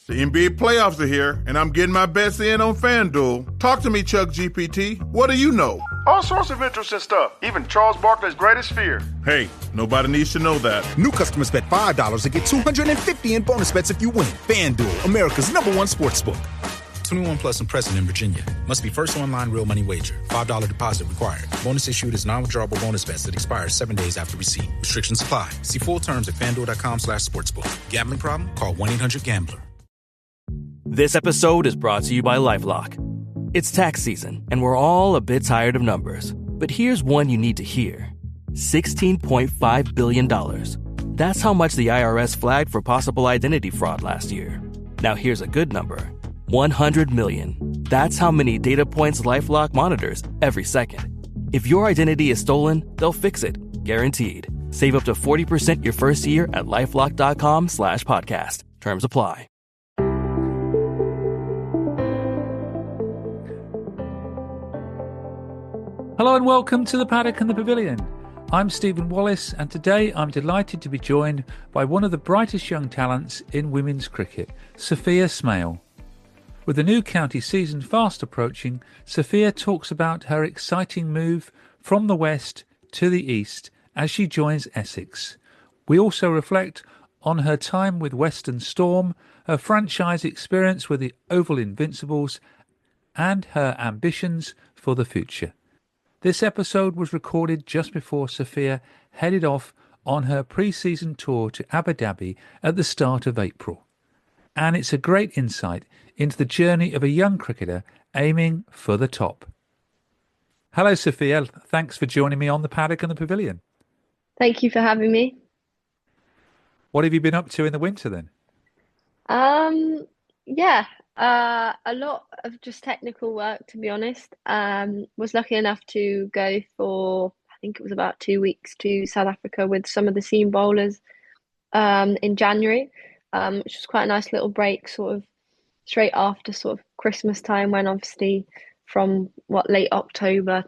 The NBA playoffs are here, and I'm getting my bets in on FanDuel. Talk to me, Chuck GPT. What do you know? All sorts of interesting stuff, even Charles Barkley's greatest fear. Hey, nobody needs to know that. New customers bet $5 and get $250 in bonus bets if you win. FanDuel, America's #1 sportsbook. 21 plus and present in Virginia. Must be first online real money wager. $5 deposit required. Bonus issued is non-withdrawable bonus bets that expires 7 days after receipt. Restrictions apply. See full terms at FanDuel.com/sportsbook. Gambling problem? Call 1-800-GAMBLER. This episode is brought to you by LifeLock. It's tax season, and we're all a bit tired of numbers. But here's one you need to hear. $16.5 billion. That's how much the IRS flagged for possible identity fraud last year. Now here's a good number. 100 million. That's how many data points LifeLock monitors every second. If your identity is stolen, they'll fix it. Guaranteed. Save up to 40% your first year at LifeLock.com/podcast. Terms apply. Hello and welcome to the Paddock and The Pavilion. I'm Stephen Wallis, and today I'm delighted to be joined by one of the brightest young talents in women's cricket, Sophia Smale. With the new county season fast approaching, Sophia talks about her exciting move from the west to the east as she joins Essex. We also reflect on her time with Western Storm, her franchise experience with the Oval Invincibles, and her ambitions for the future. This episode was recorded just before Sophia headed off on her pre-season tour to Abu Dhabi at the start of April. And it's a great insight into the journey of a young cricketer aiming for the top. Hello, Sophia. Thanks for joining me on the Paddock and the Pavilion. Thank you for having me. What have you been up to in the winter then? A lot of just technical work, to be honest. Was lucky enough to go for, I think it was about 2 weeks to South Africa with some of the seam bowlers in January, which was quite a nice little break, sort of straight after sort of Christmas time, when obviously from late October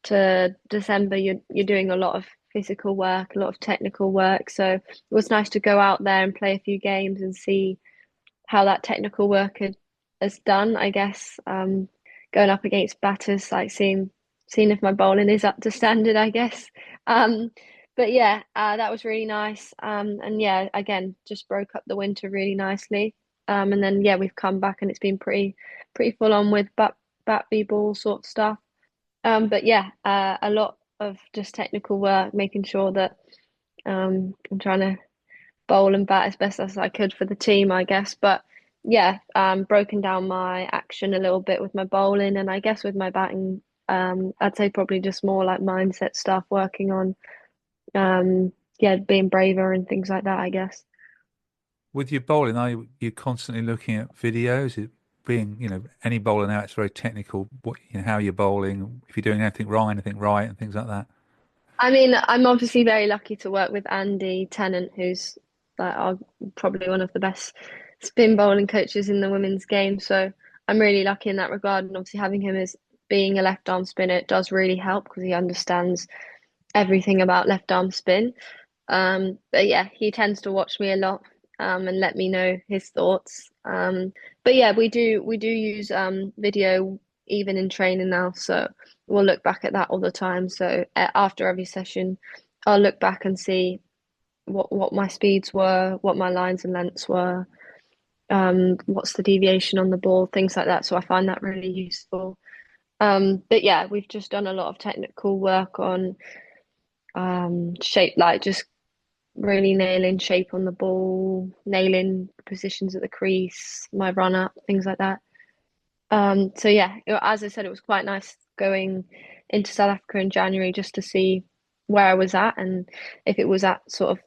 to December you're doing a lot of physical work, a lot of technical work. So it was nice to go out there and play a few games and see how that technical work has done, I guess. Going up against batters, like seeing if my bowling is up to standard, I guess. But yeah, that was really nice. And yeah, again, just broke up the winter really nicely. And then yeah, we've come back and it's been pretty full on with bat v ball sort of stuff. But yeah, a lot of just technical work, making sure that I'm trying to bowl and bat as best as I could for the team, I guess. But yeah, broken down my action a little bit with my bowling, and I guess with my batting, I'd say probably just more like mindset stuff, working on being braver and things like that, I guess. With your bowling, are you constantly looking at videos? It being, any bowler now, it's very technical, how you're bowling, if you're doing anything wrong, anything right, and things like that. I mean, I'm obviously very lucky to work with Andy Tennant, who's probably one of the best spin bowling coaches in the women's game. So I'm really lucky in that regard. And obviously having him as being a left arm spinner, it does really help because he understands everything about left arm spin. But yeah, he tends to watch me a lot and let me know his thoughts. But yeah, we do use video even in training now. So we'll look back at that all the time. So after every session, I'll look back and see what my speeds were, what my lines and lengths were, what's the deviation on the ball, things like that. So I find that really useful. But yeah, we've just done a lot of technical work on shape, like just really nailing shape on the ball, nailing positions at the crease, my run up, things like that. So yeah, as I said, it was quite nice going into South Africa in January just to see where I was at, and if it was at sort of,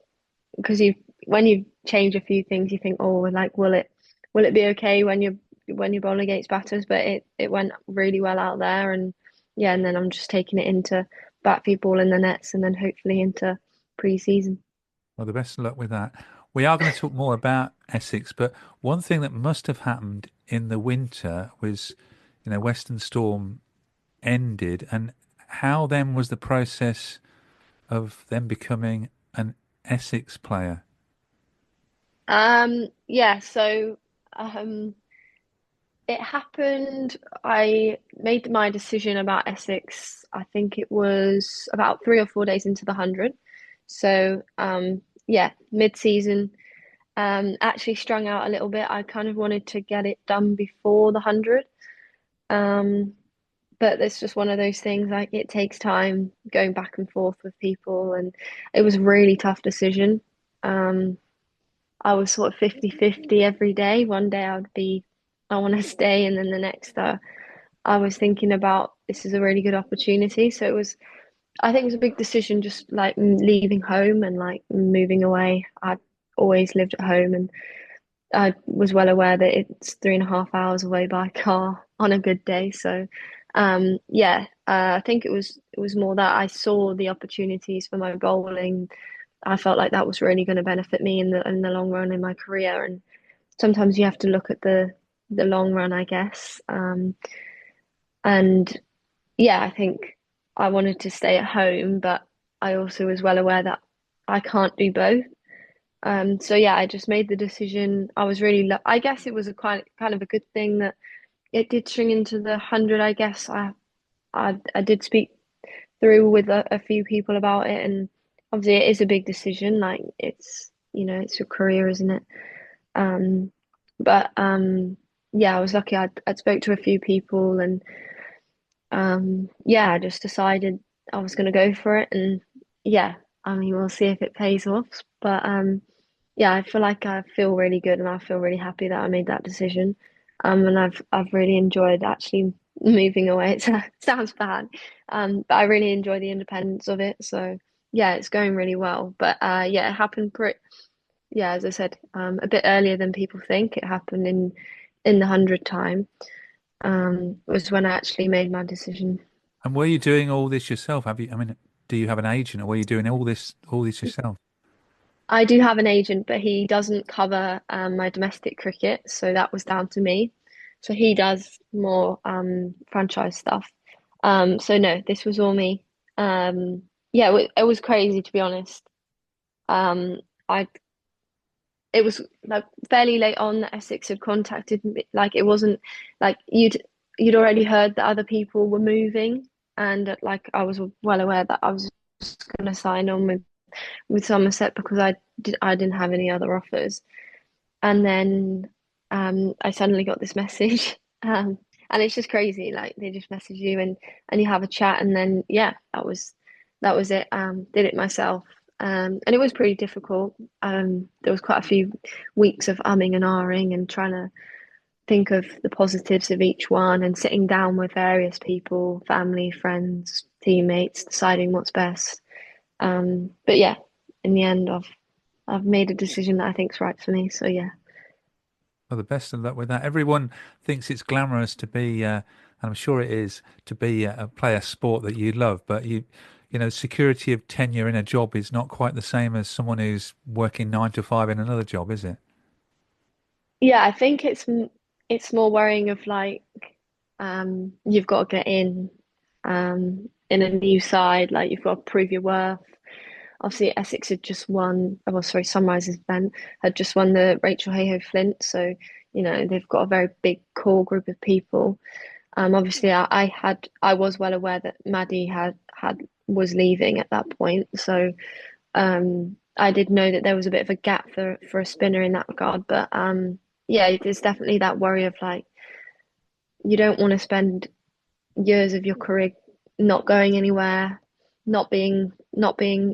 because when you change a few things, you think, oh, like will it be okay when you're bowling against batters? But it went really well out there, and yeah, and then I'm just taking it into bat v ball in the nets, and then hopefully into pre-season. Well, the best of luck with that. We are going to talk more about Essex, but one thing that must have happened in the winter was, Western Storm ended, and how then was the process of them becoming an Essex player? Yeah, so Um, it happened. I made my decision about Essex. I think it was about 3 or 4 days into the 100. So, yeah, mid-season. Actually strung out a little bit. I kind of wanted to get it done before the 100. Um, but it's just one of those things, like it takes time going back and forth with people, and it was a really tough decision. Um, I was sort of 50-50 every day. One day I want to stay, and then the next, I was thinking about this is a really good opportunity. So I think it was a big decision, just like leaving home and like moving away. I'd always lived at home, and I was well aware that it's 3.5 hours away by car on a good day. So, yeah, I think it was more that I saw the opportunities for my bowling. I felt like that was really going to benefit me in the long run in my career. And sometimes you have to look at the long run, I guess. And yeah, I think I wanted to stay at home, but I also was well aware that I can't do both. So yeah, I just made the decision. I was really, I guess it was a kind of a good thing that it did string into the 100. I guess I did speak through with a few people about it, and obviously it is a big decision. Like it's your career, isn't it? Um, but yeah, I was lucky. I'd spoke to a few people, and yeah, I just decided I was going to go for it, and yeah, I mean, we'll see if it pays off. But yeah, I feel like I feel really good, and I feel really happy that I made that decision. And I've really enjoyed actually moving away. It sounds bad, but I really enjoy the independence of it. So yeah, it's going really well. But yeah, it happened pretty. Yeah, as I said, a bit earlier than people think. It happened in the 100 time. Was when I actually made my decision. And were you doing all this yourself? Have you? I mean, do you have an agent, or were you doing all this yourself? I do have an agent, but he doesn't cover my domestic cricket, so that was down to me. So he does more franchise stuff. So no, this was all me. Yeah, it was crazy to be honest. I It was like fairly late on that Essex had contacted me. Like it wasn't like you'd already heard that other people were moving, and like I was well aware that I was just going to sign on with Somerset because I didn't have any other offers. And then I suddenly got this message. And it's just crazy. Like they just message you, and you have a chat, and then yeah, that was it. Did it myself. And it was pretty difficult. There was quite a few weeks of umming and ahhing and trying to think of the positives of each one, and sitting down with various people, family, friends, teammates, deciding what's best. But yeah, in the end, I've made a decision that I think's right for me. So yeah. Well, the best of luck with that. Everyone thinks it's glamorous to be, and I'm sure it is, to be play a sport that you love, but security of tenure in a job is not quite the same as someone who's working 9 to 5 in another job, is it? Yeah, I think it's more worrying of like you've got to get in a new side, like you've got to prove your worth. Obviously, Essex had just won, oh, well, sorry, Sunrise's event had just won the Rachel Hayhoe Flint, so they've got a very big core group of people. Obviously, I was well aware that Maddie was leaving at that point, so I did know that there was a bit of a gap for a spinner in that regard. But yeah, there's definitely that worry of like you don't want to spend years of your career not going anywhere, not being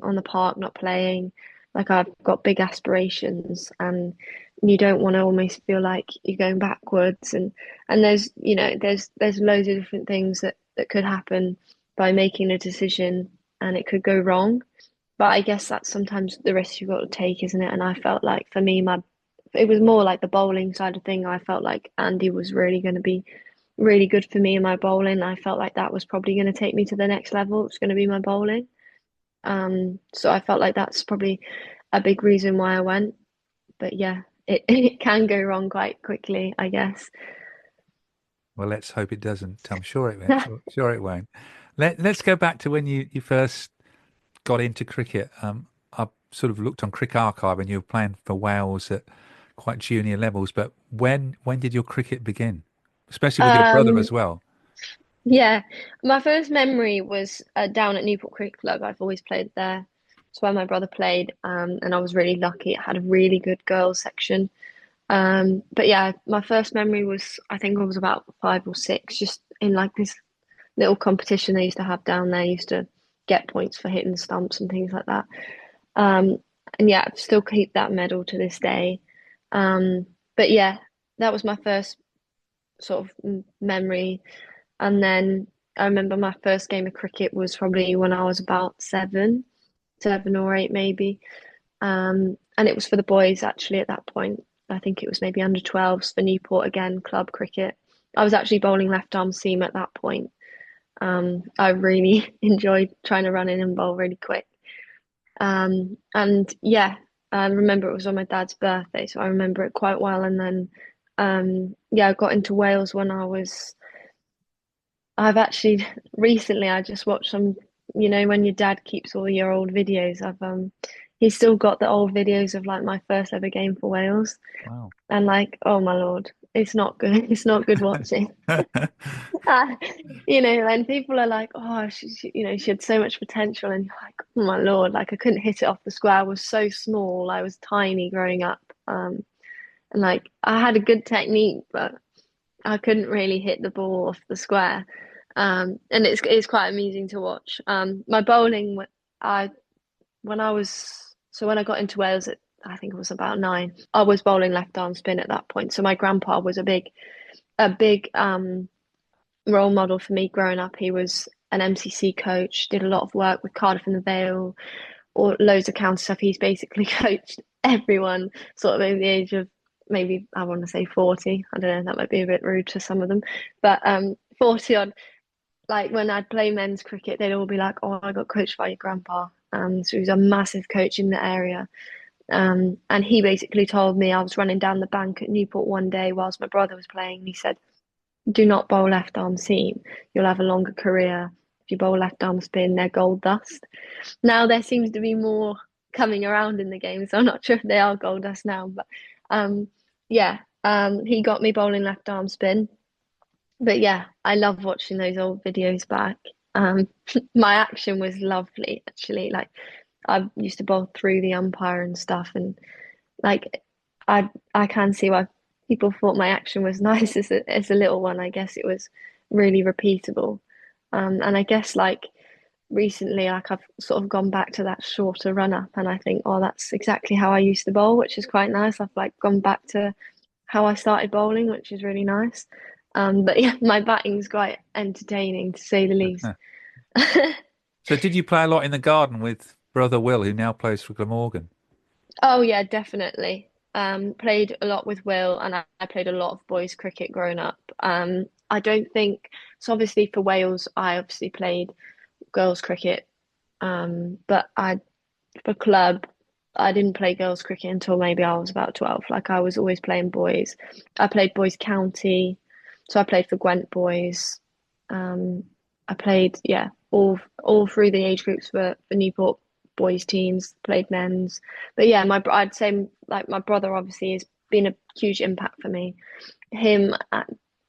on the park, not playing. Like I've got big aspirations, and you don't want to almost feel like you're going backwards. And there's loads of different things that could happen by making a decision, and it could go wrong. But I guess that's sometimes the risk you've got to take, isn't it? And I felt like for me, it was more like the bowling side of thing. I felt like Andy was really going to be really good for me in my bowling. I felt like that was probably going to take me to the next level. It's going to be my bowling. So I felt like that's probably a big reason why I went. But yeah, it can go wrong quite quickly, I guess. Well, let's hope it doesn't. I'm sure it won't. Sure it won't. Let's go back to when you first got into cricket. I sort of looked on Crick Archive and you were playing for Wales at quite junior levels. But when did your cricket begin? Especially with your brother Um, as well. yeah, my first memory was down at Newport Cricket Club. I've always played there. It's where my brother played, and I was really lucky. It had a really good girls section. But yeah, my first memory was, I think I was about 5 or 6, just in like this little competition they used to have down there. I used to get points for hitting the stumps and things like that. Um, and yeah, I still keep that medal to this day. Um, but yeah, that was my first sort of memory. And then I remember my first game of cricket was probably when I was about 7 or 8 maybe. And it was for the boys actually at that point. I think it was maybe under 12s for Newport again, club cricket. I was actually bowling left arm seam at that point. I really enjoyed trying to run in and bowl really quick. And yeah, I remember it was on my dad's birthday, so I remember it quite well. And then, yeah, I got into Wales when I've actually recently, I just watched some, when your dad keeps all your old videos. He's still got the old videos of like my first ever game for Wales. Wow. And like, oh my Lord, it's not good. It's not good watching. Uh, and people are like, oh, she had so much potential, and you're like, oh my Lord, like I couldn't hit it off the square. I was so small. I was tiny growing up, and like I had a good technique, but I couldn't really hit the ball off the square. And it's quite amusing to watch. My bowling, I when I was so when I got into Wales at I think it was about 9, I was bowling left arm spin at that point. So my grandpa was a big role model for me growing up. He was an MCC coach, did a lot of work with Cardiff and the Vale, or loads of counter stuff. He's basically coached everyone sort of over the age of maybe I want to say 40. I don't know, that might be a bit rude to some of them, but 40 odd. Like when I'd play men's cricket, they'd all be like, "Oh, I got coached by your grandpa." So he was a massive coach in the area. And he basically told me I was running down the bank at Newport one day whilst my brother was playing. And he said, do not bowl left arm seam. You'll have a longer career. If you bowl left arm spin, they're gold dust. Now there seems to be more coming around in the game, so I'm not sure if they are gold dust now. But yeah, he got me bowling left arm spin. But yeah, I love watching those old videos back. Um, my action was lovely, actually. Like I used to bowl through the umpire and stuff, and like I can see why people thought my action was nice as a little one. I guess it was really repeatable. And I guess like recently, like I've sort of gone back to that shorter run up, and I think, oh, that's exactly how I used to bowl, which is quite nice. I've like gone back to how I started bowling, which is really nice. But yeah, my batting's quite entertaining to say the least. So did you play a lot in the garden with brother Will, who now plays for Glamorgan? Oh yeah, definitely. Played a lot with Will, and I played a lot of boys cricket growing up. I don't think so. Obviously, for Wales, I obviously played girls cricket. But for club, I didn't play girls cricket until maybe I was about 12. Like I was always playing boys. I played boys county, so I played for Gwent boys. I played, yeah, all through the age groups for Newport boys teams, played men's. But yeah, I'd say like my brother obviously has been a huge impact for me. Him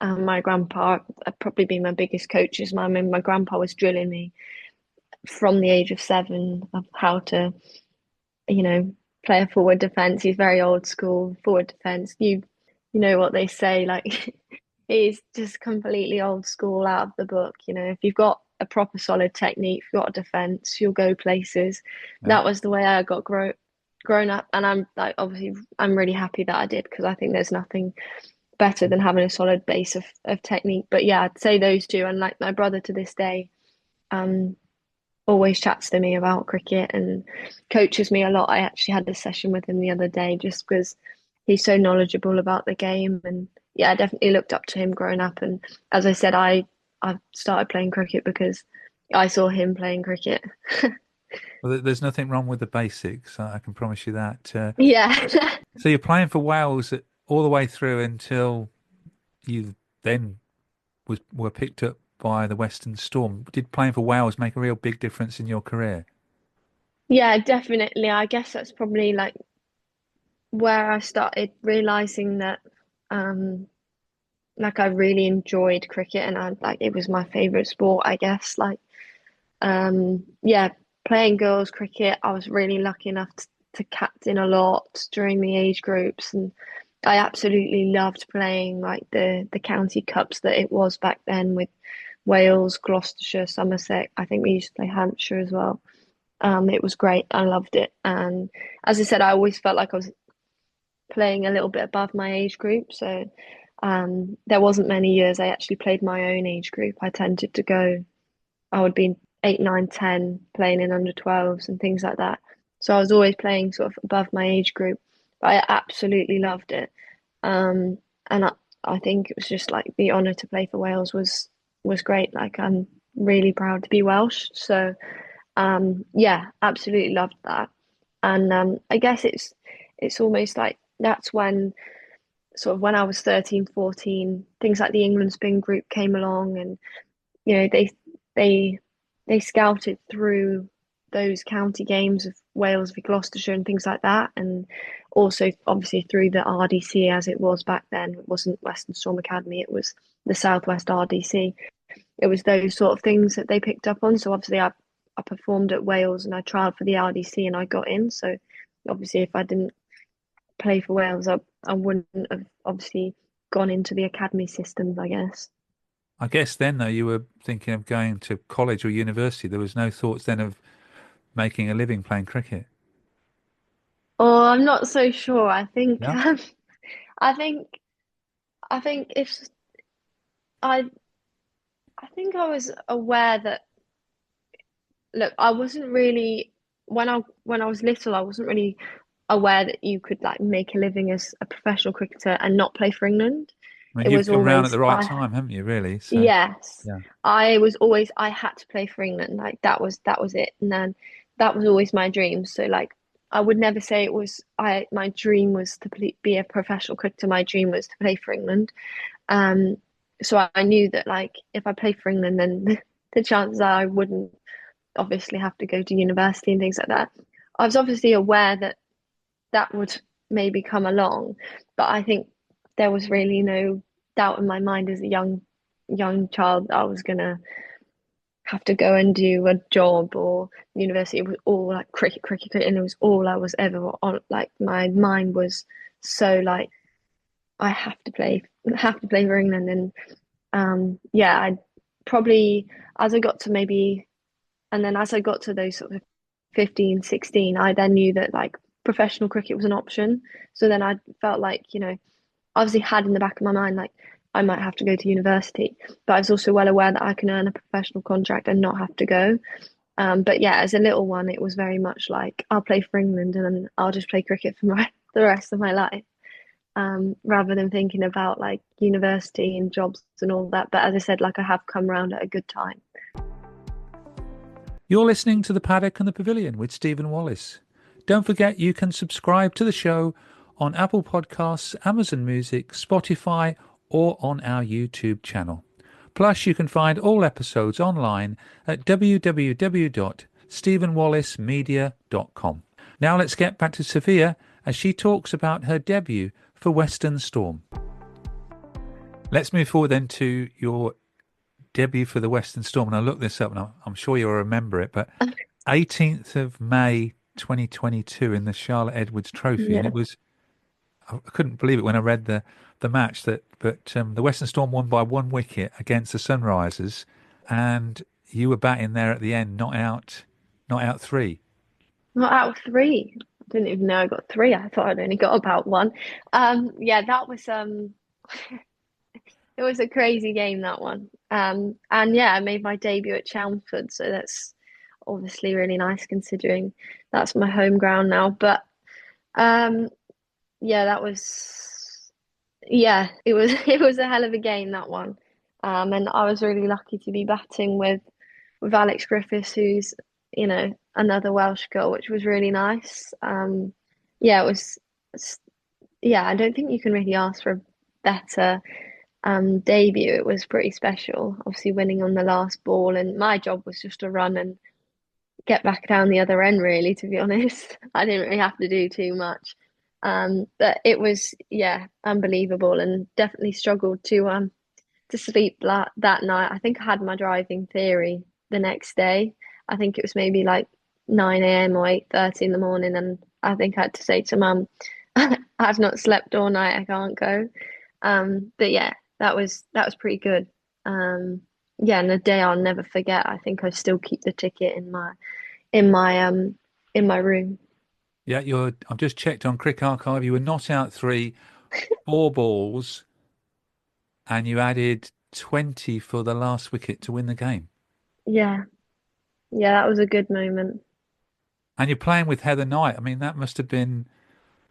and my grandpa have probably been my biggest coaches. My grandpa was drilling me from the age of 7 of how to, you know, play a forward defence. He's very old school forward defence. You know what they say, like he's just completely old school out of the book. If you've got a proper solid technique, if you've got a defence, you'll go places. Yeah. That was the way I got grown up, and I'm like obviously I'm really happy that I did, because I think there's nothing better than having a solid base of technique. But yeah, I'd say those two, and like my brother to this day, um, always chats to me about cricket and coaches me a lot. I actually had a session with him the other day just because he's so knowledgeable about the game. And yeah, I definitely looked up to him growing up. And as I said, I started playing cricket because I saw him playing cricket. Well, there's nothing wrong with the basics. I can promise you that. Yeah. So you're playing for Wales all the way through until you then were picked up by the Western Storm. Did playing for Wales make a real big difference in your career? Yeah, definitely. I guess that's probably like where I started realizing that Like I really enjoyed cricket, and it was my favorite sport, I guess. Yeah, playing girls cricket, I was really lucky enough to captain a lot during the age groups, and I absolutely loved playing like the county cups that it was back then with Wales, Gloucestershire, Somerset. I think we used to play Hampshire as well. It was great. I loved it. And as I said, I always felt like I was playing a little bit above my age group. So there wasn't many years I actually played my own age group. I tended to go, I would be 8, 9, 10 playing in under 12s and things like that. So I was always playing sort of above my age group. But I absolutely loved it. And I think it was just like the honour to play for Wales was great. Like I'm really proud to be Welsh. So yeah, absolutely loved that. And I guess it's almost like that's when sort of when I was 13, 14, things like the England spin group came along, and you know they they scouted through those county games of Wales v Gloucestershire and things like that, and also obviously through the RDC as it was back then. It wasn't Western Storm Academy, it was the Southwest RDC. It was those sort of things that they picked up on. So obviously I performed at Wales and I trialled for the RDC and I got in. So obviously if I didn't play for Wales, I wouldn't have obviously gone into the academy systems, I guess. I guess then, though, you were thinking of going to college or university. There was no thoughts then of making a living playing cricket. Oh, I'm not so sure. Yeah. I think I think if I I think I was aware that look, I wasn't really when I was little, I wasn't really aware that you could like make a living as a professional cricketer and not play for England. I mean, It you've was come round at always the right time, haven't you, really? So, yes. yeah. I was always I had to play for England. Like that was it. And then that was always my dream. So like I would never say it was I my dream was to be a professional cricketer. My dream was to play for England. Um so I knew that like if I played for England then the chances are I wouldn't obviously have to go to university and things like that. I was obviously aware that that would maybe come along, but I think there was really no doubt in my mind as a young child that I was gonna have to go and do a job or university. It was all like cricket, cricket, cricket, and it was all I was ever on. Like my mind was so like I have to play for England, and yeah, I probably as I got to maybe, and then as I got to those sort of 15, 16, I then knew that like professional cricket was an option. So then I felt like, you know, obviously had in the back of my mind like I might have to go to university, but I was also well aware that I can earn a professional contract and not have to go. But yeah, as a little one, it was very much like I'll play for England and then I'll just play cricket for the rest of my life, rather than thinking about like university and jobs and all that. But as I said, like I have come around at a good time. You're listening to the Paddock and the Pavilion with Stephen Wallis. Don't forget you can subscribe to the show on Apple Podcasts, Amazon Music, Spotify, or on our YouTube channel. Plus, you can find all episodes online at www.stephenwallismedia.com. Now let's get back to Sophia as she talks about her debut for Western Storm. Let's move forward then to your debut for the Western Storm. And I looked this up and I'm sure you'll remember it, but 18th of May 2022 in the Charlotte Edwards Trophy. Yeah. And it was, I couldn't believe it when I read the match but the Western Storm won by 1 wicket against the Sunrisers, and you were batting there at the end, not out 3. Not out of three. I didn't even know I got three. I thought I'd only got about one. Yeah, that was it was a crazy game, that one. And yeah, I made my debut at Chelmsford, so that's obviously really nice considering that's my home ground now. But yeah, that was it was it was a hell of a game, that one. And I was really lucky to be batting with Alex Griffiths, who's, you know, another Welsh girl, which was really nice. Yeah, it was, yeah, I don't think you can really ask for a better debut. It was pretty special, obviously winning on the last ball, and my job was just to run and get back down the other end, really, to be honest. I didn't really have to do too much. But it was, yeah, unbelievable, and definitely struggled to sleep that night. I think I had my driving theory the next day. I think it was maybe like 9 a.m. or 8:30 in the morning, and I think I had to say to mum, I've not slept all night, I can't go. But yeah, that was pretty good. Yeah, and a day I'll never forget. I think I still keep the ticket in my in my room. Yeah, I've just checked on Crick Archive. You were not out three, four balls, and you added 20 for the last wicket to win the game. Yeah, yeah, that was a good moment. And you're playing with Heather Knight. I mean, that must have been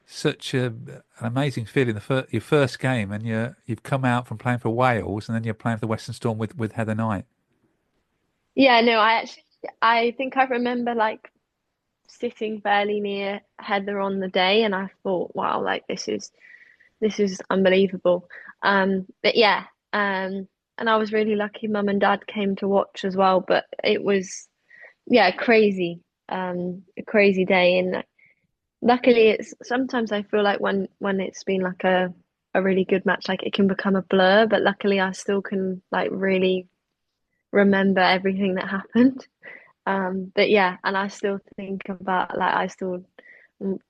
such an amazing feeling. Your first game, and you've come out from playing for Wales, and then you're playing for the Western Storm with Heather Knight. Yeah, no, I think I remember like sitting fairly near Heather on the day, and I thought, wow, like this is unbelievable. But yeah, and I was really lucky. Mum and Dad came to watch as well, but it was, yeah, crazy, a crazy day. And luckily, it's sometimes I feel like when it's been like a really good match, like it can become a blur. But luckily, I still can like really remember everything that happened. But yeah, and I still think about like I still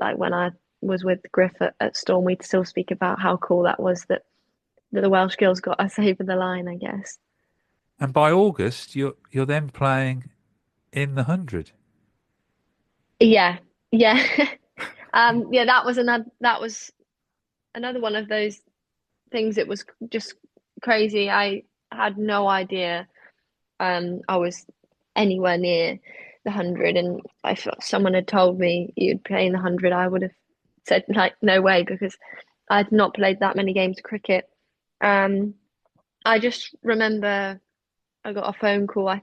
like when I was with Griff at Storm, we'd still speak about how cool that was that the Welsh girls got us over the line, I guess. And by August, you're then playing in the 100. Yeah, yeah. Yeah, that was another one of those things. It was just crazy. I had no idea I was anywhere near the 100, and if someone had told me you'd play in the 100, I would have said like no way, because I'd not played that many games of cricket. Um, I just remember I got a phone call. I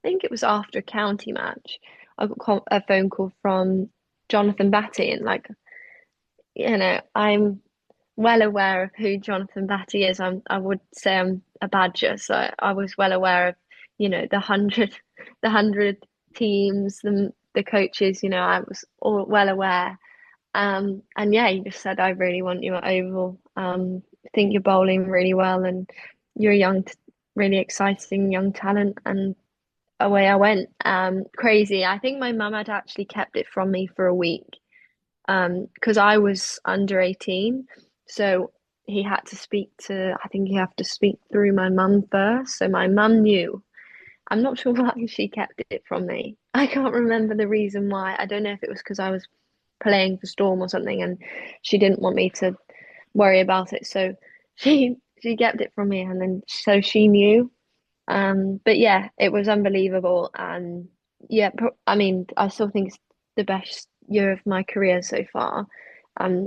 think it was after a county match. I got a phone call from Jonathan Batty, and like, I'm well aware of who Jonathan Batty is. I would say I'm a Badger, so I was well aware of, the hundred teams, the coaches. I was all well aware. And yeah, he just said, I really want you at Oval. I think you're bowling really well, and you're a really exciting young talent. And away I went. Crazy. I think my mum had actually kept it from me for a week, because I was under 18. So I think you have to speak through my mum first. So my mum knew. I'm not sure why she kept it from me. I can't remember the reason why. I don't know if it was because I was playing for Storm or something, and she didn't want me to worry about it. So she kept it from me, and then so she knew. But yeah, it was unbelievable, and yeah, I mean, I still think it's the best year of my career so far.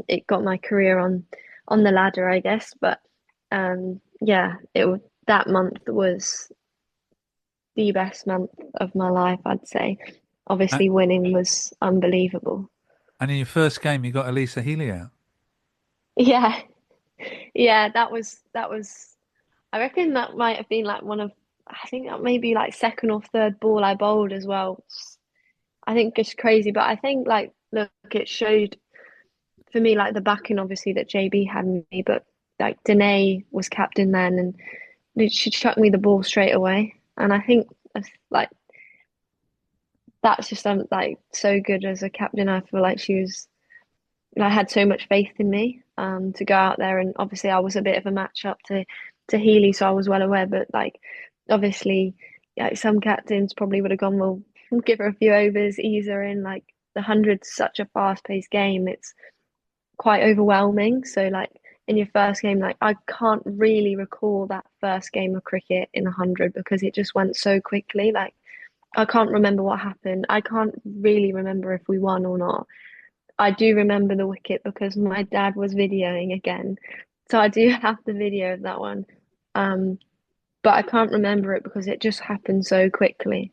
It got my career on the ladder, I guess. But yeah, that month was the best month of my life, I'd say. A- Obviously, winning was unbelievable. And in your first game, you got Elisa Healy out. Yeah, yeah, that was. I reckon that might have been like one of. I think that maybe like second or third ball I bowled as well. I think just crazy, but I think like look, it showed for me like the backing obviously that JB had in me, but like Danae was captain then, and she chucked me the ball straight away, and I think like that's just like so good as a captain. I feel like she was. I had so much faith in me to go out there, and obviously I was a bit of a match up to Healy, so I was well aware. But like obviously, yeah, some captains probably would have gone, well, give her a few overs, ease her in. Like the 100's such a fast-paced game, it's quite overwhelming. So like in your first game, like I can't really recall that first game of cricket in 100 because it just went so quickly. Like I can't remember what happened. I can't really remember if we won or not. I do remember the wicket because my dad was videoing again. So I do have the video of that one. But I can't remember it because it just happened so quickly.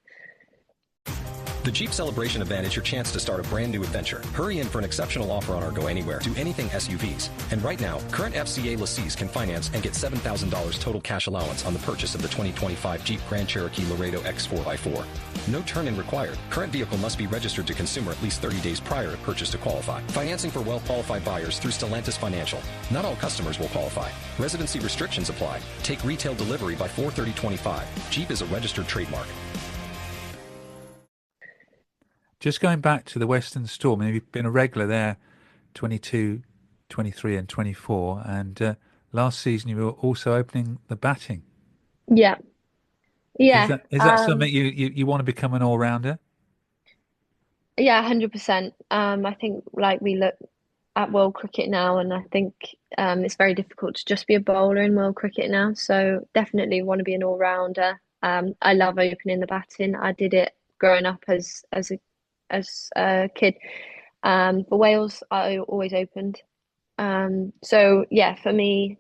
The Jeep Celebration event is your chance to start a brand new adventure. Hurry in for an exceptional offer on our Go Anywhere to anything SUVs. And right now, current FCA lessees can finance and get $7,000 total cash allowance on the purchase of the 2025 Jeep Grand Cherokee Laredo X 4x4. No turn-in required. Current vehicle must be registered to consumer at least 30 days prior to purchase to qualify. Financing for well-qualified buyers through Stellantis Financial. Not all customers will qualify. Residency restrictions apply. Take retail delivery by 4/30/25. Jeep is a registered trademark. Just going back to the Western Storm, I mean, you've been a regular there 22, 23 and 24. And last season you were also opening the batting. Yeah. Yeah. Is that something you want to become an all-rounder? Yeah, 100%. I think like we look at world cricket now, and I think it's very difficult to just be a bowler in world cricket now. So definitely want to be an all-rounder. I love opening the batting. I did it growing up as a kid. For Wales, I always opened. So yeah, for me,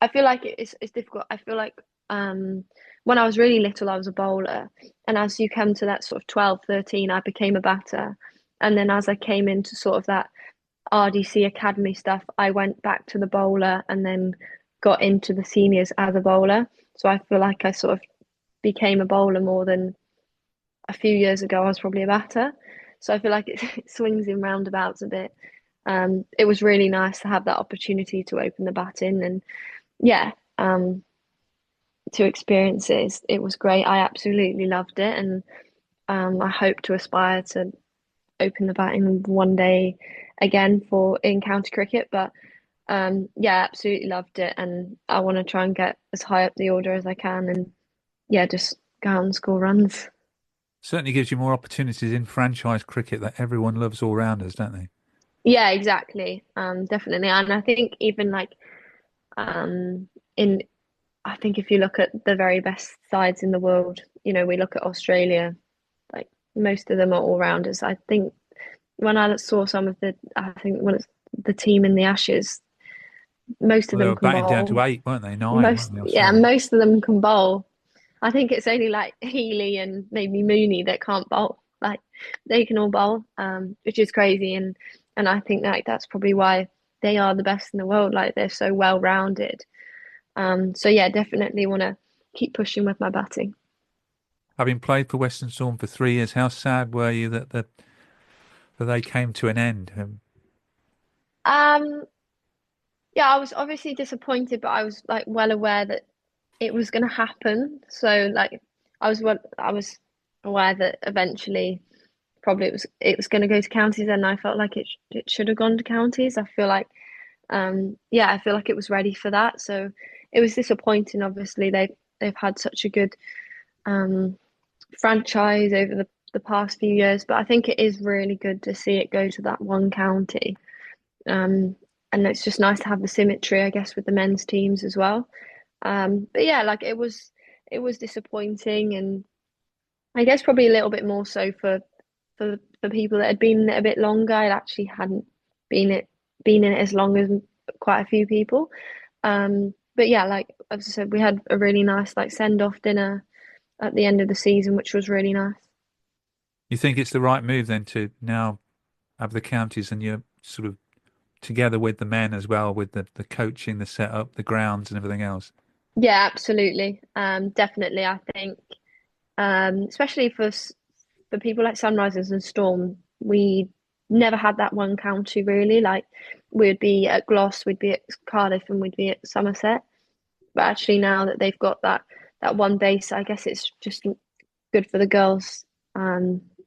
I feel like it's difficult. I feel like when I was really little, I was a bowler, and as you come to that sort of 12, 13, I became a batter. And then as I came into sort of that RDC Academy stuff, I went back to the bowler and then got into the seniors as a bowler. So I feel like I sort of became a bowler more than a few years ago. I was probably a batter. So I feel like it swings in roundabouts a bit. It was really nice to have that opportunity to open the batting, and yeah, to experience it. It was great. I absolutely loved it, and I hope to aspire to open the batting one day again in county cricket. But yeah, absolutely loved it, and I want to try and get as high up the order as I can, and yeah, just go out and score runs. Certainly gives you more opportunities in franchise cricket that everyone loves all-rounders, don't they? Yeah, exactly. Definitely. And I think even like in I think if you look at the very best sides in the world, we look at Australia, like most of them are all-rounders. I think when I saw I think when it's the team in the Ashes, most of They them were can batting down to bowl. 8, weren't they? 9, weren't they, Yeah, Australia? most of them can bowl. I think it's only like Healy and maybe Mooney that can't bowl. Like they can all bowl, which is crazy, and I think like that's probably why they are the best in the world. Like they're so well rounded. So yeah, definitely want to keep pushing with my batting. Having played for Western Storm for 3 years, how sad were you that they came to an end? Um, yeah, I was obviously disappointed, but I was like well aware that it was going to happen. So like I was aware that eventually probably it was going to go to counties, and I felt like it should have gone to counties. I feel like yeah, I feel like it was ready for that. So it was disappointing. Obviously, they've had such a good franchise over the past few years, but I think it is really good to see it go to that one county. And it's just nice to have the symmetry, I guess, with the men's teams as well. But yeah, like it was disappointing, and I guess probably a little bit more so for people that had been in it a bit longer. I actually hadn't been in it as long as quite a few people. But yeah, like as I said, we had a really nice like send off dinner at the end of the season, which was really nice. You think it's the right move then to now have the counties and you're sort of together with the men as well, with the coaching, the setup, the grounds and everything else? Yeah, absolutely. Definitely. I think, especially for people like Sunrisers and Storm, we never had that one county really. Like we'd be at Glos, we'd be at Cardiff, and we'd be at Somerset. But actually, now that they've got that one base, I guess it's just good for the girls.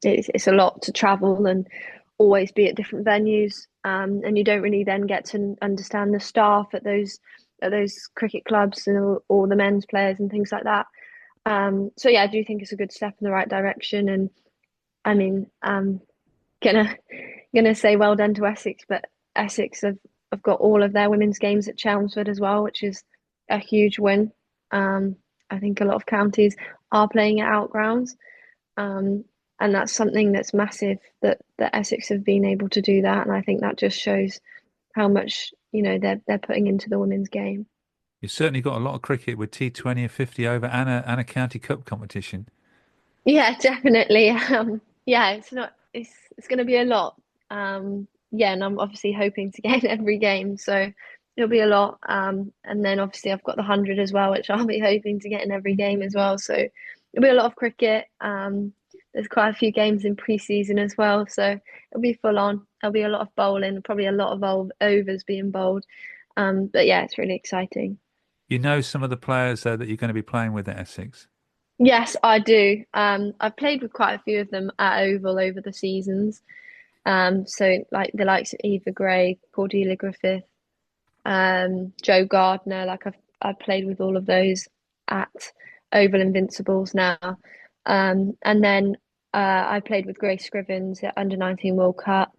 It's a lot to travel and always be at different venues, and you don't really then get to understand the staff at those cricket clubs and all the men's players and things like that. So yeah, I do think it's a good step in the right direction, and I mean, gonna say well done to Essex, but Essex have got all of their women's games at Chelmsford as well, which is a huge win. I think a lot of counties are playing at out grounds, and that's something that's massive that Essex have been able to do that, and I think that just shows how much they're putting into the women's game. You've certainly got a lot of cricket with T20 and 50 over and a county cup competition. Yeah, definitely. Yeah, it's not. It's going to be a lot. Yeah, and I'm obviously hoping to get in every game, so it'll be a lot. And then obviously I've got the 100 as well, which I'll be hoping to get in every game as well. So it'll be a lot of cricket. There's quite a few games in pre-season as well, so it'll be full on. There'll be a lot of bowling, probably a lot of overs being bowled. But yeah, it's really exciting. You know some of the players that you're going to be playing with at Essex. Yes, I do. I've played with quite a few of them at Oval over the seasons. So like the likes of Eva Gray, Cordelia Griffith, Joe Gardner. Like I've played with all of those at Oval Invincibles now. And then I played with Grace Scrivens at Under 19 World Cup.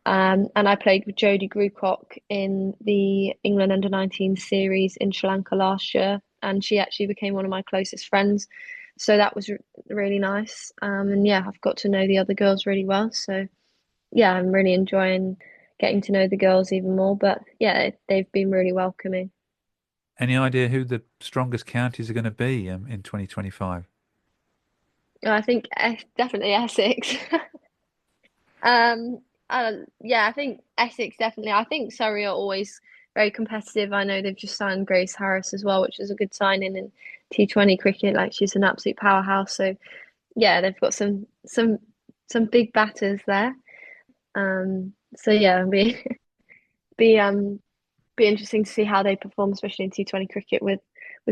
And I played with Jodie Grucock in the England Under 19 series in Sri Lanka last year, and she actually became one of my closest friends. So that was really nice. And yeah, I've got to know the other girls really well. So yeah, I'm really enjoying getting to know the girls even more. But yeah, they've been really welcoming. Any idea who the strongest counties are going to be in 2025? I think definitely Essex. Um, yeah, I think Essex definitely. I think Surrey are always very competitive. I know they've just signed Grace Harris as well, which is a good signing in T20 cricket. Like she's an absolute powerhouse. So yeah, they've got some big batters there. So yeah, it'll be be interesting to see how they perform, especially in T20 cricket with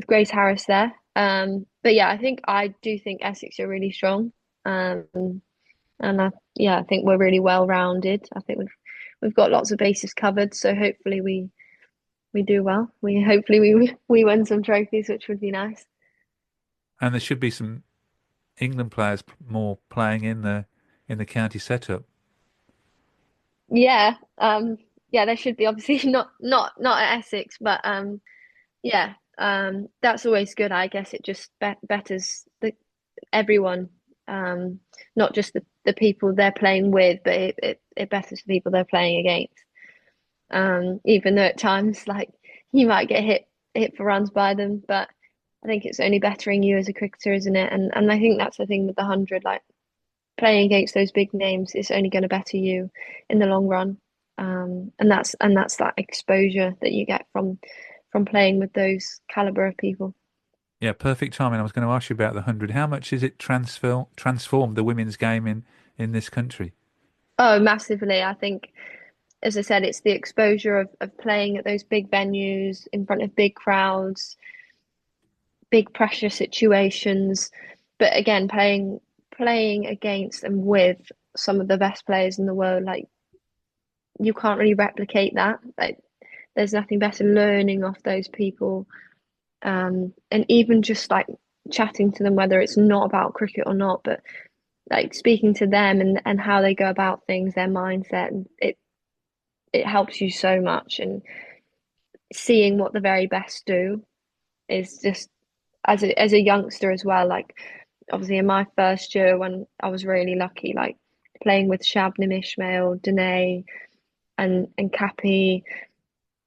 Grace Harris there. But yeah, I do think Essex are really strong. And yeah, I think we're really well rounded. I think we've got lots of bases covered, so hopefully we do well. We win some trophies, which would be nice. And there should be some England players more playing in the county setup. Yeah, yeah, there should be obviously not at Essex, but yeah, that's always good. I guess it just betters everyone, not just the people they're playing with, but it betters the people they're playing against. Even though at times like you might get hit for runs by them, but I think it's only bettering you as a cricketer, isn't it? And I think that's the thing with the 100, like playing against those big names is only going to better you in the long run. And that's that exposure that you get from playing with those caliber of people. Yeah, perfect timing. I was going to ask you about the 100. How much is it transformed the women's game in this country? Oh, massively. I think, as I said, it's the exposure of playing at those big venues in front of big crowds, big pressure situations. But again, playing against and with some of the best players in the world, like you can't really replicate that. Like there's nothing better learning off those people. And even just like chatting to them, whether it's not about cricket or not, but like speaking to them and how they go about things, their mindset, it helps you so much. And seeing what the very best do is just as a youngster as well. Like obviously in my first year when I was really lucky, like playing with Shabnam Ismail, Danae and Cappy,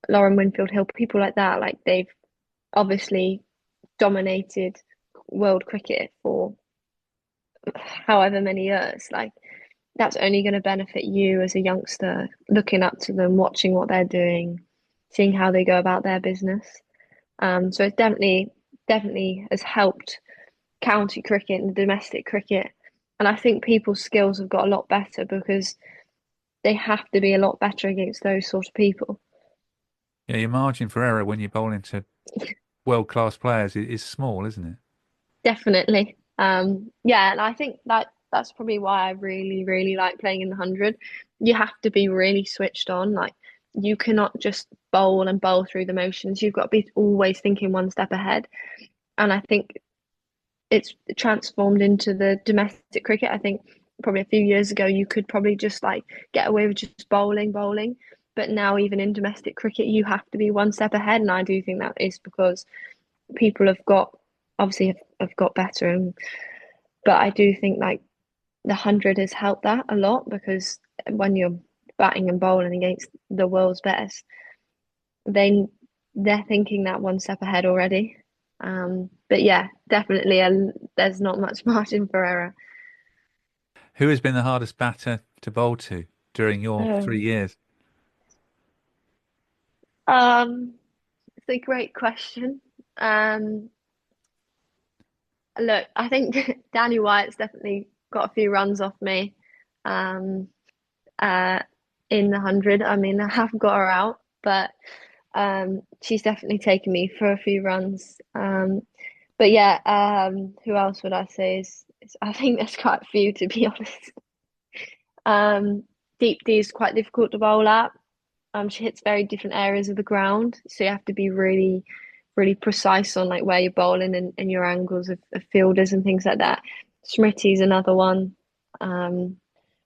Lauren Winfield Hill, people like that, like they've obviously dominated world cricket for however many years. Like that's only going to benefit you as a youngster, looking up to them, watching what they're doing, seeing how they go about their business. So it definitely has helped county cricket and domestic cricket. And I think people's skills have got a lot better because they have to be a lot better against those sort of people. Yeah, your margin for error when you bowl into world-class players is small, isn't it? Definitely. Yeah, and I think that's probably why I really, really like playing in the 100. You have to be really switched on. Like you cannot just bowl and bowl through the motions. You've got to be always thinking one step ahead. And I think it's transformed into the domestic cricket. I think probably a few years ago you could probably just like get away with just bowling. But now even in domestic cricket you have to be one step ahead. And I do think that is because people have got obviously have got better but I do think like the 100 has helped that a lot because when you're batting and bowling against the world's best, they they're thinking that one step ahead already. But yeah, definitely there's not much margin for error. Who has been the hardest batter to bowl to during your 3 years? It's a great question. Look, I think Danny White's definitely got a few runs off me. Um, in the 100. I mean, I haven't got her out, but she's definitely taken me for a few runs. But yeah, who else would I say is I think there's quite a few, to be honest. Deep D is quite difficult to bowl at. She hits very different areas of the ground, so you have to be really, really precise on like where you're bowling and your angles of fielders and things like that. Smriti's another one.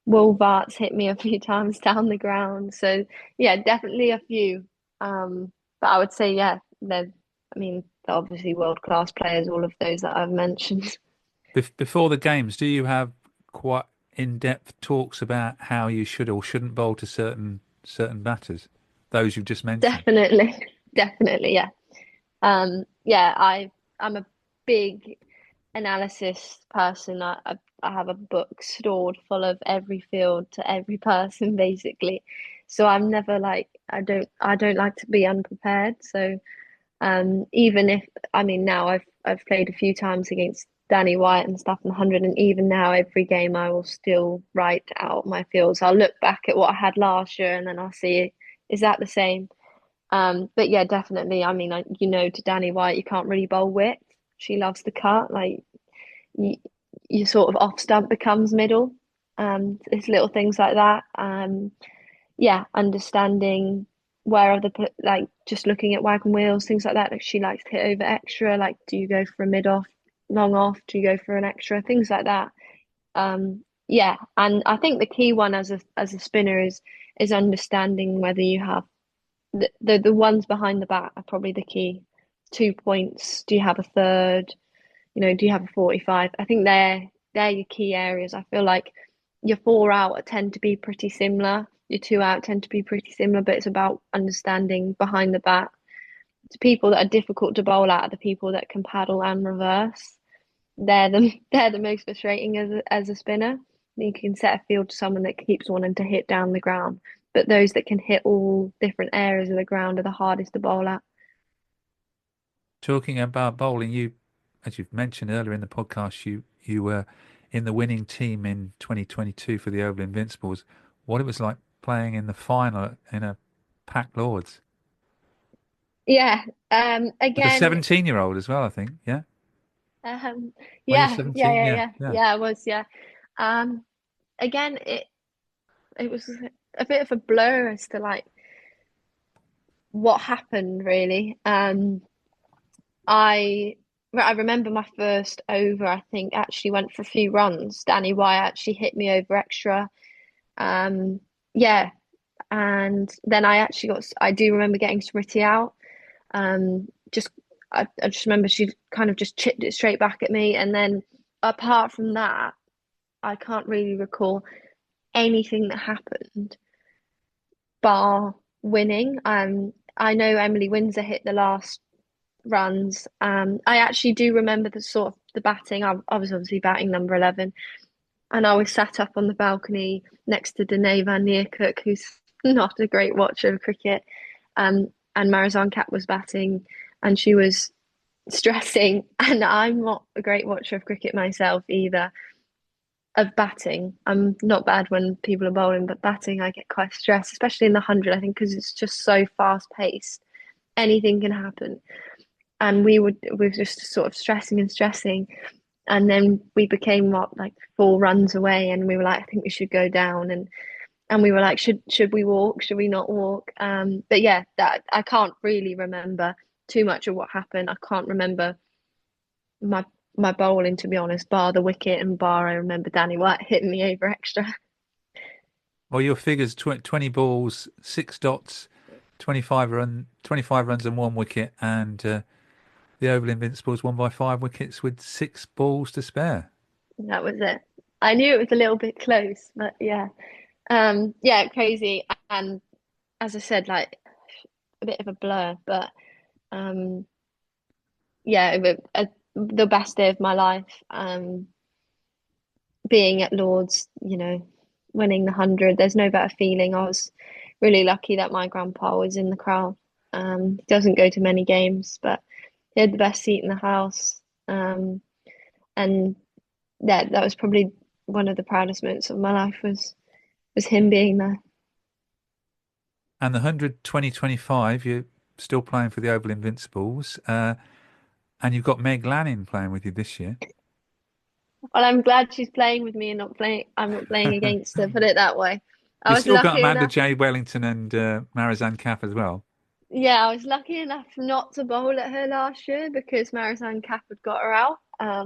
Wolvart's hit me a few times down the ground. So yeah, definitely a few. But I would say, yeah, they're obviously world-class players, all of those that I've mentioned. Before the games, do you have quite in-depth talks about how you should or shouldn't bowl to certain batters? Those you've just mentioned. Definitely, definitely, yeah. Yeah, I'm a big analysis person. I have a book stored full of every field to every person basically. So I'm never like I don't like to be unprepared. So even if I mean now I've played a few times against Danny White and stuff in the 100, and even now every game I will still write out my fields. I'll look back at what I had last year and then I'll see, is that the same? But yeah, definitely. I mean, to Danny White, you can't really bowl width. She loves the cut. Like you, you sort of off stump becomes middle. It's little things like that. Yeah, understanding where other like just looking at wagon wheels, things like that. Like she likes to hit over extra. Like, do you go for a mid off, long off? Do you go for an extra? Things like that. Yeah, and I think the key one as a spinner is understanding whether you have the ones behind the bat are probably the key. 2 points. Do you have a third? Do you have a 45? I think they're your key areas. I feel like your 4 out tend to be pretty similar. Your 2 out tend to be pretty similar, but it's about understanding behind the bat. The people that are difficult to bowl at are the people that can paddle and reverse. They're the most frustrating as a spinner. You can set a field to someone that keeps wanting to hit down the ground, but those that can hit all different areas of the ground are the hardest to bowl at. Talking about bowling, as you've mentioned earlier in the podcast, you were in the winning team in 2022 for the Oval Invincibles. What it was like playing in the final in a packed Lords. Yeah. With a Again, 17-year-old as well, I think. Yeah. Were you yeah, 17? yeah, I was, yeah. Again, it was a bit of a blur as to like what happened really. I remember my first over, I think, actually went for a few runs. Danny White actually hit me over extra. Yeah, and then I do remember getting Smriti out. Just I just remember she kind of just chipped it straight back at me, and then apart from that, I can't really recall anything that happened bar winning. I know Emily Windsor hit the last runs. I actually do remember the sort of the batting. I was obviously batting number 11, and I was sat up on the balcony next to Danae van Neerkoek, who's not a great watcher of cricket. And Marizanne Kapp was batting, and she was stressing. And I'm not a great watcher of cricket myself either. Of batting, I'm not bad when people are bowling, but batting, I get quite stressed, especially in the 100. I think because it's just so fast paced, anything can happen. And we were just sort of stressing and stressing, and then we became like 4 runs away, and we were like, I think we should go down, and we were like, should we walk? Should we not walk? But yeah, that I can't really remember too much of what happened. I can't remember my bowling, to be honest, bar the wicket and bar I remember Danny White hitting me over extra. Well, your figures: 20 balls, 6 dots, 25 runs and 1 wicket, and the Oval Invincibles won by 5 wickets with 6 balls to spare. That was it. I knew it was a little bit close, but yeah. Yeah, crazy. And as I said, like a bit of a blur, but yeah, the best day of my life. being at Lord's, winning the 100, there's no better feeling. I was really lucky that my grandpa was in the crowd. He doesn't go to many games, but he had the best seat in the house. And that was probably one of the proudest moments of my life was him being there. And the 100 2025, you're still playing for the Oval Invincibles, and you've got Meg Lanning playing with you this year. Well, I'm glad she's playing with me and not playing. I'm not playing against her. Put it that way. I You've was still got lucky Amanda enough. J. Wellington and Marizanne Kapp as well. Yeah, I was lucky enough not to bowl at her last year because Marizanne Kapp had got her out. I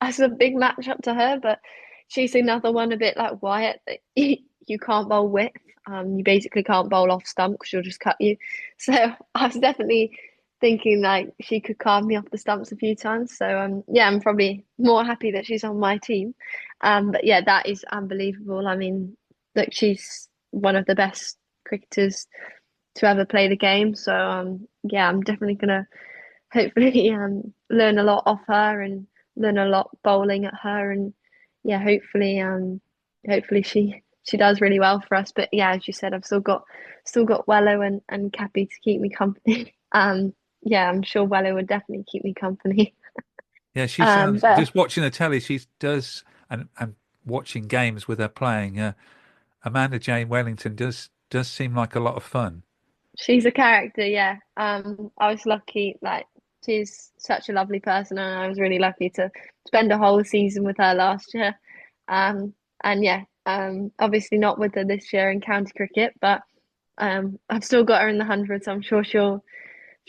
was a big match up to her, but she's another one a bit like Wyatt that you can't bowl with. You basically can't bowl off stump because she'll just cut you. So I was definitely thinking like she could carve me off the stumps a few times. So yeah, I'm probably more happy that she's on my team. But yeah, that is unbelievable. I mean, look, she's one of the best cricketers to ever play the game. So yeah, I'm definitely gonna hopefully learn a lot off her and learn a lot bowling at her, and yeah, hopefully she does really well for us. But yeah, as you said, I've still got Wello and Cappy to keep me company. Yeah, I'm sure Wello would definitely keep me company. Yeah, she sounds, But just watching the telly, she does, and watching games with her playing, Amanda Jane Wellington does seem like a lot of fun. she's a character, yeah. I was lucky, like she's such a lovely person, and I was really lucky to spend a whole season with her last year. And yeah, obviously not with her this year in county cricket, but I've still got her in the 100, so I'm sure she'll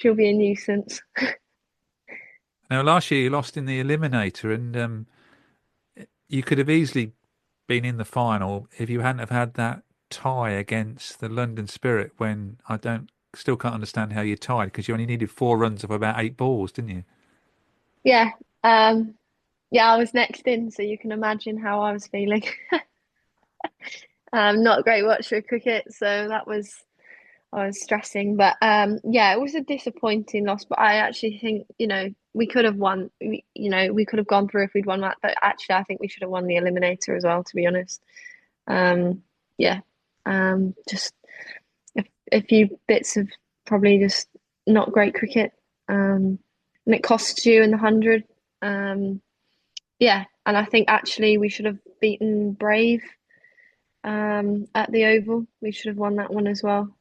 be a nuisance. Now, last year you lost in the eliminator, and you could have easily been in the final if you hadn't have had that tie against the London Spirit. When I don't still can't understand how you tied because you only needed 4 runs of about 8 balls, didn't you? Yeah, um, yeah, I was next in, so you can imagine how I was feeling. Not a great watcher of cricket, so I was stressing. But yeah, it was a disappointing loss. But I actually think, we could have won. We could have gone through if we'd won that. But actually, I think we should have won the eliminator as well, to be honest. Yeah, just a few bits of probably just not great cricket. And it costs you in the 100. Yeah, and I think actually we should have beaten Brave at the Oval. We should have won that one as well.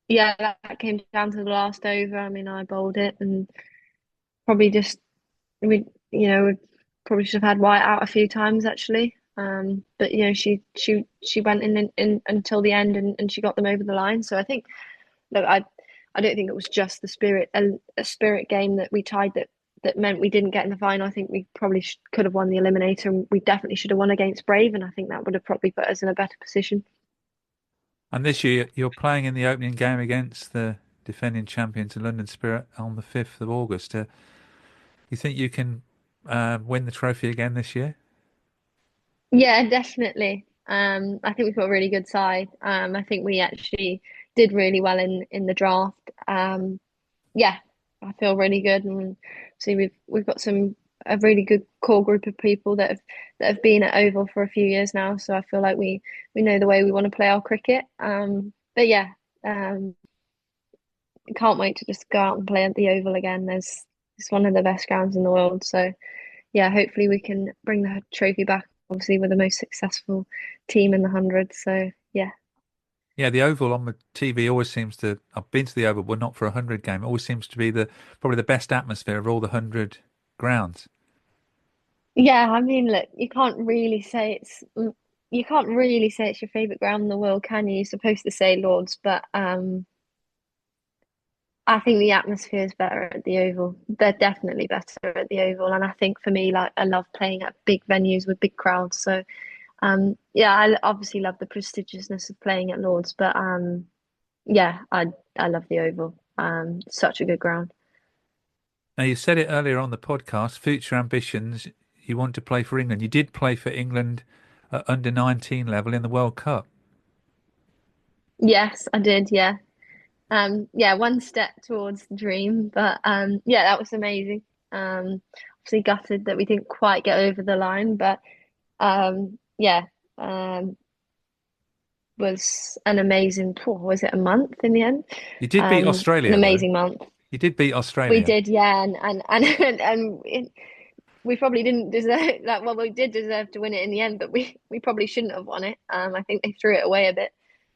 Yeah, that came down to the last over. I mean, I bowled it and probably just we probably should have had White out a few times actually. But she went in until the end and she got them over the line. So I think look, I don't think it was just the spirit a spirit game that we tied that meant we didn't get in the final. I think we probably could have won the eliminator, and we definitely should have won against Brave, and I think that would have probably put us in a better position. And this year you're playing in the opening game against the defending champions, the London Spirit, on the 5th of August. You think you can win the trophy again this year? Yeah, definitely. I think we've got a really good side. I think we actually did really well in the draft. Yeah, I feel really good, and see we've got a really good core group of people that have been at Oval for a few years now. So I feel like we know the way we want to play our cricket. But yeah, can't wait to just go out and play at the Oval again. It's one of the best grounds in the world. So yeah, hopefully we can bring the trophy back. Obviously, we're the most successful team in the 100. So yeah. Yeah, the Oval on the TV always seems to. I've been to the Oval, but not for a 100 game. It always seems to be probably the best atmosphere of all the 100 grounds. Yeah, I mean, look, you can't really say it's your favorite ground in the world, can you? You're supposed to say Lords, but I think the atmosphere is better at the Oval. They're definitely better at the Oval, and I think for me, like I love playing at big venues with big crowds. So yeah, I obviously love the prestigiousness of playing at Lords, but yeah, I love the Oval. Such a good ground. Now, you said it earlier on the podcast, future ambitions, you want to play for England. You did play for England at under 19 level in the World Cup. Yes, I did. Yeah. Yeah, one step towards the dream, but yeah, that was amazing. obviously gutted that we didn't quite get over the line, but was an amazing, was it a month in the end? You did beat Australia, an amazing though. month. You did beat Australia. We did, yeah, and we probably didn't deserve that. Well, we did deserve to win it in the end, but we probably shouldn't have won it. I think they threw it away a bit.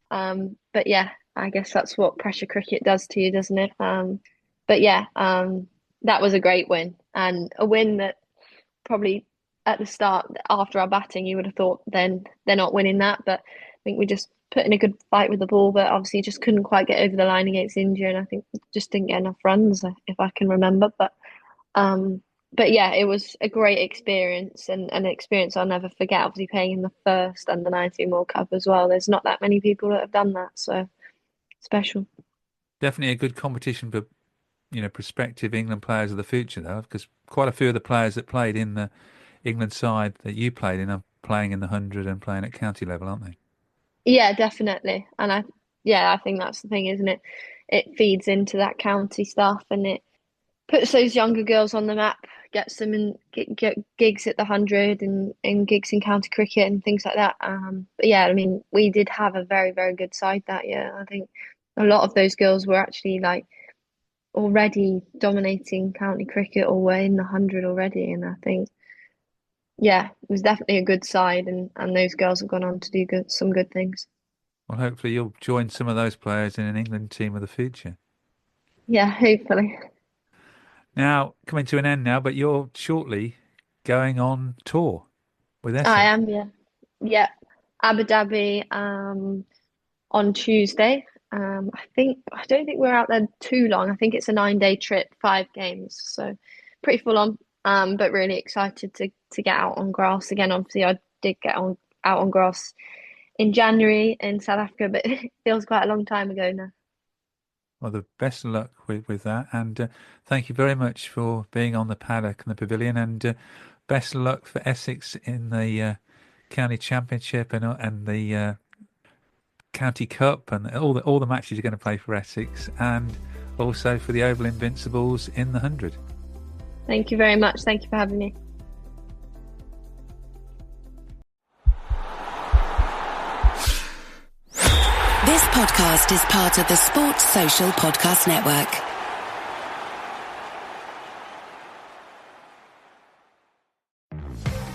But yeah, I guess that's what pressure cricket does to you, doesn't it? But yeah, that was a great win, and a win that probably at the start, after our batting, you would have thought then they're not winning that. But I think we just put in a good fight with the ball, but obviously just couldn't quite get over the line against India, and I think just didn't get enough runs, if I can remember. But yeah, it was a great experience, and an experience I'll never forget. Obviously, playing in the first Under-19 World Cup as well. There's not that many people that have done that, so special. Definitely a good competition for, prospective England players of the future, though, because quite a few of the players that played in the England side that you played in are playing in the 100 and playing at county level, aren't they? Yeah, definitely. And I think that's the thing, isn't it? It feeds into that county stuff, and it puts those younger girls on the map, gets them in get gigs at the 100 and gigs in county cricket and things like that. But yeah, I mean, we did have a very, very good side that year. I think a lot of those girls were actually already dominating county cricket, or were in the 100 already. And I think, yeah, it was definitely a good side, and those girls have gone on to do some good things. Well, hopefully you'll join some of those players in an England team of the future. Yeah, hopefully. Now, coming to an end now, but you're shortly going on tour with Essex. I am, yeah. Yeah, Abu Dhabi on Tuesday. I don't think we're out there too long. I think it's a 9-day trip, 5 games, so pretty full on. But really excited to get out on grass again. Obviously, I did get out on grass in January in South Africa, but it feels quite a long time ago now. Well, the best of luck with that, and thank you very much for being on the Paddock and the Pavilion, and best of luck for Essex in the County Championship and the County Cup and all the matches you're going to play for Essex, and also for the Oval Invincibles in the 100. Thank you very much. Thank you for having me. This podcast is part of the Sports Social Podcast Network.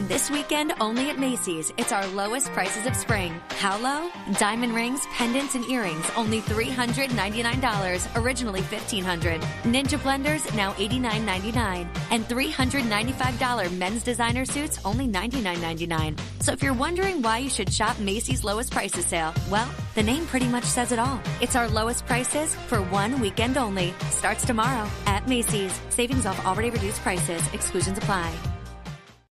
This weekend, only at Macy's, it's our lowest prices of spring. How low? Diamond rings, pendants, and earrings, only $399, originally $1,500. Ninja blenders, now $89.99. And $395 men's designer suits, only $99.99. So if you're wondering why you should shop Macy's lowest prices sale, well, the name pretty much says it all. It's our lowest prices for one weekend only. Starts tomorrow at Macy's. Savings off already reduced prices. Exclusions apply.